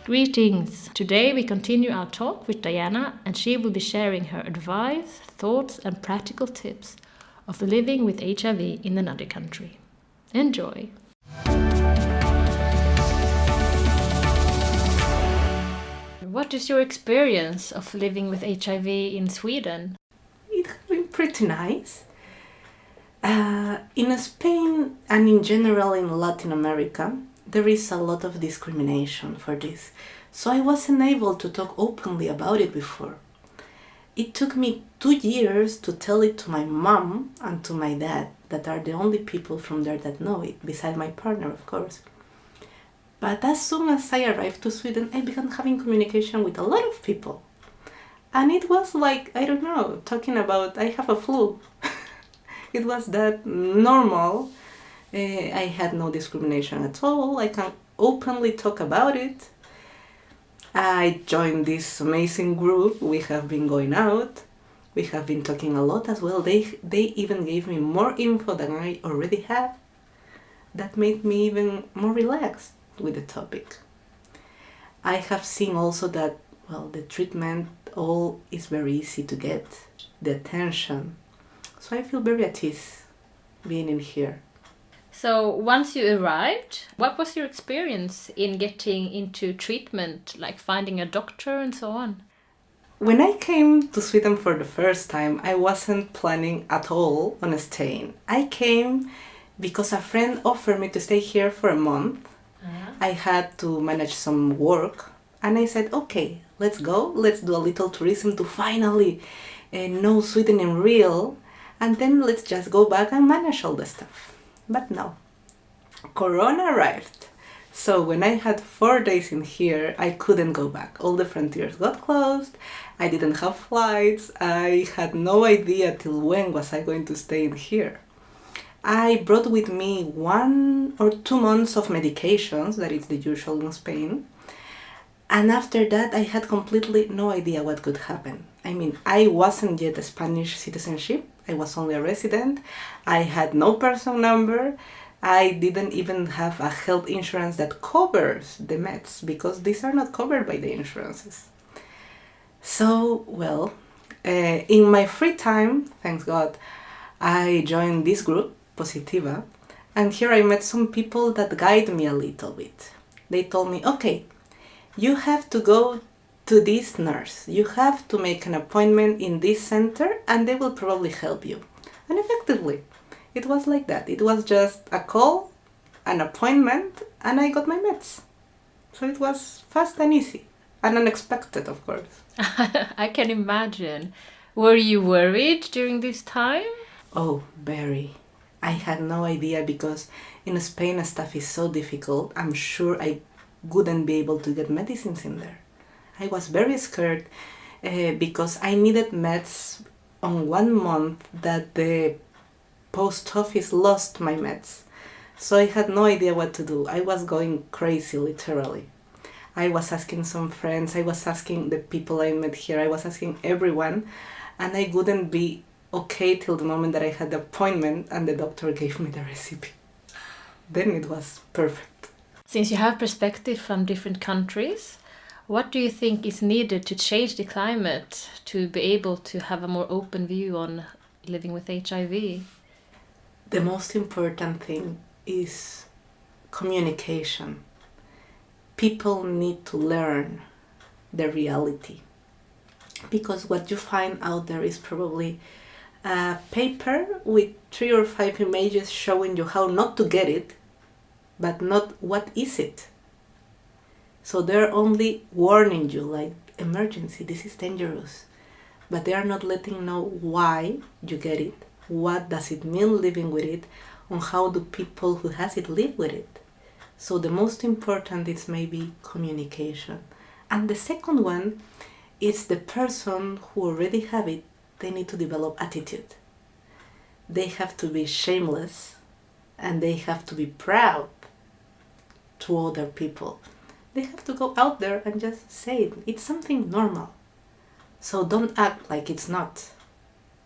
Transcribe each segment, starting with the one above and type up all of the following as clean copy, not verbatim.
Greetings! Today we continue our talk with Diana, and she will be sharing her advice, thoughts and practical tips of living with HIV in another country. Enjoy! What is your experience of living with HIV in Sweden? It has been pretty nice. In Spain and in general in Latin America, there is a lot of discrimination for this, so I wasn't able to talk openly about it before. It took me 2 years to tell it to my mom and to my dad, that are the only people from there that know it, beside my partner, of course. But as soon as I arrived to Sweden, I began having communication with a lot of people. And it was like, I don't know, talking about I have a flu. It was that normal. I had no discrimination at all. I can openly talk about it. I joined this amazing group. We have been going out. We have been talking a lot as well. They even gave me more info than I already have. That made me even more relaxed with the topic. I have seen also that, the treatment all is very easy to get, the attention. So I feel very at ease being in here. So once you arrived, what was your experience in getting into treatment, like finding a doctor and so on? When I came to Sweden for the first time, I wasn't planning at all on staying. I came because a friend offered me to stay here for a month. I had to manage some work, and I said, okay, let's go. Let's do a little tourism to finally know Sweden in real, and then let's just go back and manage all the stuff. But no, Corona arrived. So when I had 4 days in here, I couldn't go back. All the frontiers got closed. I didn't have flights. I had no idea till when was I going to stay in here. I brought with me 1 or 2 months of medications, that is the usual in Spain. And after that, I had completely no idea what could happen. I mean, I wasn't yet a Spanish citizenship. I was only a resident. I had no person number. I didn't even have a health insurance that covers the meds, because these are not covered by the insurances. So, in my free time, thanks God, I joined this group, POSITIVT, and here I met some people that guide me a little bit. They told me, okay, you have to go to this nurse. You have to make an appointment in this center and they will probably help you. And effectively, it was like that. It was just a call, an appointment, and I got my meds. So it was fast and easy and unexpected, of course. I can imagine. Were you worried during this time? Oh, very. I had no idea, because in Spain stuff is so difficult. I'm sure I wouldn't be able to get medicines in there. I was very scared because I needed meds on 1 month that the post office lost my meds. So I had no idea what to do. I was going crazy, literally. I was asking some friends, I was asking the people I met here, I was asking everyone, and I wouldn't be okay till the moment that I had the appointment and the doctor gave me the recipe. Then it was perfect. Since you have perspective from different countries, what do you think is needed to change the climate to be able to have a more open view on living with HIV? The most important thing is communication. People need to learn the reality, because what you find out there is probably a paper with 3 or 5 images showing you how not to get it, but not what is it. So they're only warning you, like, emergency, this is dangerous. But they are not letting you know why you get it, what does it mean living with it, and how do people who has it live with it. So the most important is maybe communication. And the second one is the person who already have it, they need to develop attitude. They have to be shameless and they have to be proud to other people. They have to go out there and just say it. It's something normal. So don't act like it's not.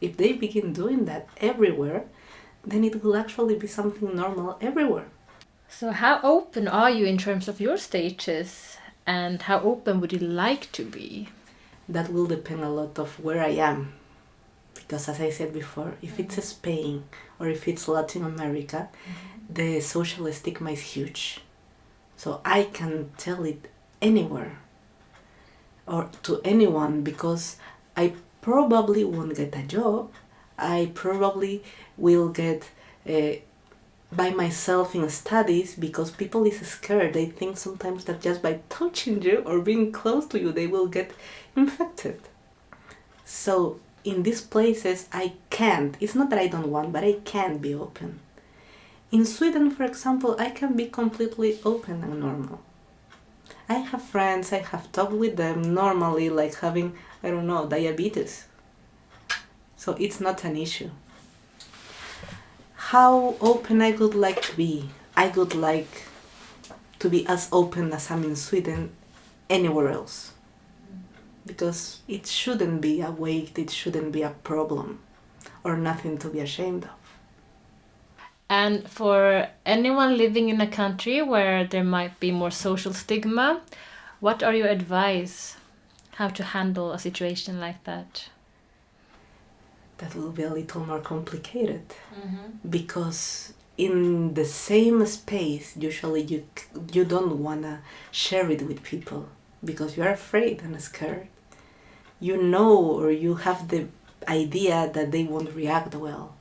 If they begin doing that everywhere, then it will actually be something normal everywhere. So how open are you in terms of your status And how open would you like to be? That will depend a lot of where I am. Because as I said before, if it's Spain or if it's Latin America, the social stigma is huge. So I can tell it anywhere or to anyone because I probably won't get a job. I probably will get by myself in studies because people is scared. They think sometimes that just by touching you or being close to you, they will get infected. So in these places, I can't. It's not that I don't want, but I can't be open. In Sweden, for example, I can be completely open and normal. I have friends, I have talked with them normally, like having, I don't know, diabetes. So it's not an issue. How open I would like to be? I would like to be as open as I'm in Sweden anywhere else. Because it shouldn't be a weight, it shouldn't be a problem, or nothing to be ashamed of. And for anyone living in a country where there might be more social stigma, what are your advice how to handle a situation like that? That will be a little more complicated because in the same space, usually you don't want to share it with people because you're afraid and scared. You know, or you have the idea that they won't react well.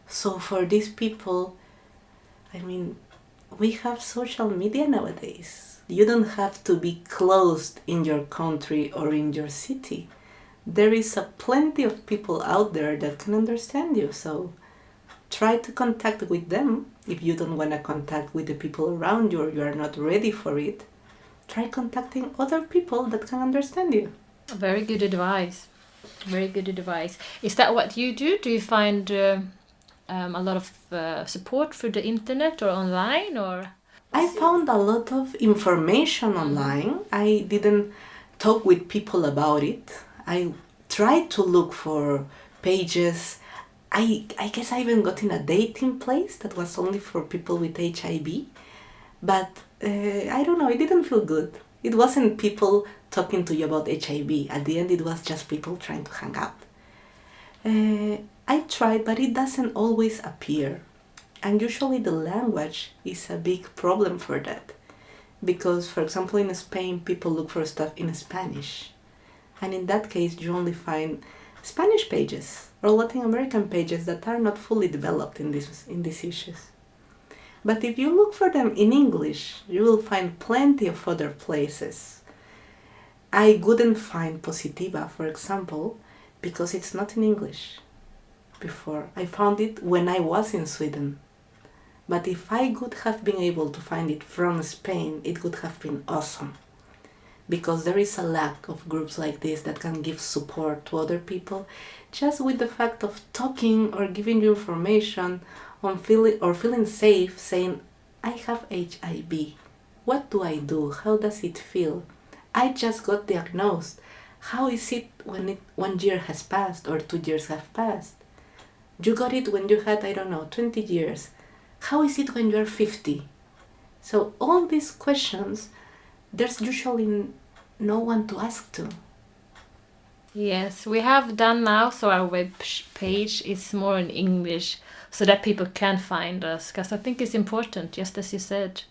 So for these people, I mean, we have social media nowadays. You don't have to be closed in your country or in your city. There is plenty of people out there that can understand you. So try to contact with them. If you don't want to contact with the people around you or you are not ready for it, try contacting other people that can understand you. Very good advice. Very good advice. Is that what you do? Do you find a lot of support through the internet or online, or? I found a lot of information online. I didn't talk with people about it. I tried to look for pages. I guess I even got in a dating place that was only for people with HIV. But I don't know, it didn't feel good. It wasn't people talking to you about HIV. At the end, it was just people trying to hang out. I tried, but it doesn't always appear. And usually the language is a big problem for that. Because, for example, in Spain, people look for stuff in Spanish. And in that case, you only find Spanish pages or Latin American pages that are not fully developed in these issues. But if you look for them in English, you will find plenty of other places. I wouldn't find POSITIVT, for example, because it's not in English before. I found it when I was in Sweden. But if I could have been able to find it from Spain, it would have been awesome. Because there is a lack of groups like this that can give support to other people just with the fact of talking or giving you information on feeling safe, saying, I have HIV. What do I do? How does it feel? I just got diagnosed. How is it when 1 year has passed or 2 years have passed? You got it when you had, 20 years. How is it when you're 50? So all these questions, there's usually no one to ask to. Yes, we have done now, so our web page is more in English so that people can find us, because I think it's important, just as you said.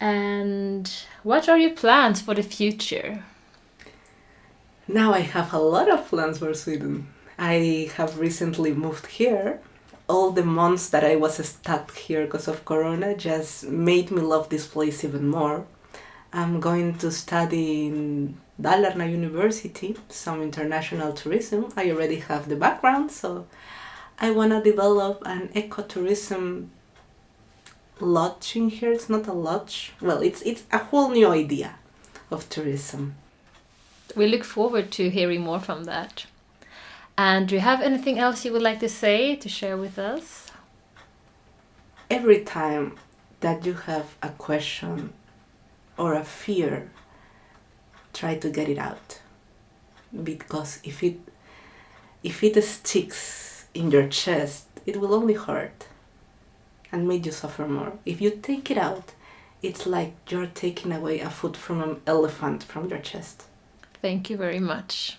And what are your plans for the future? Now I have a lot of plans for Sweden. I have recently moved here. All the months that I was stuck here because of Corona just made me love this place even more. I'm going to study in Dalarna University, some international tourism. I already have the background, so I want to develop an ecotourism lodge in here. It's not a lodge. Well, it's a whole new idea of tourism. We look forward to hearing more from that. And do you have anything else you would like to say, to share with us? Every time that you have a question or a fear, try to get it out. Because if it sticks in your chest, it will only hurt and make you suffer more. If you take it out, it's like you're taking away a foot from an elephant from your chest. Thank you very much.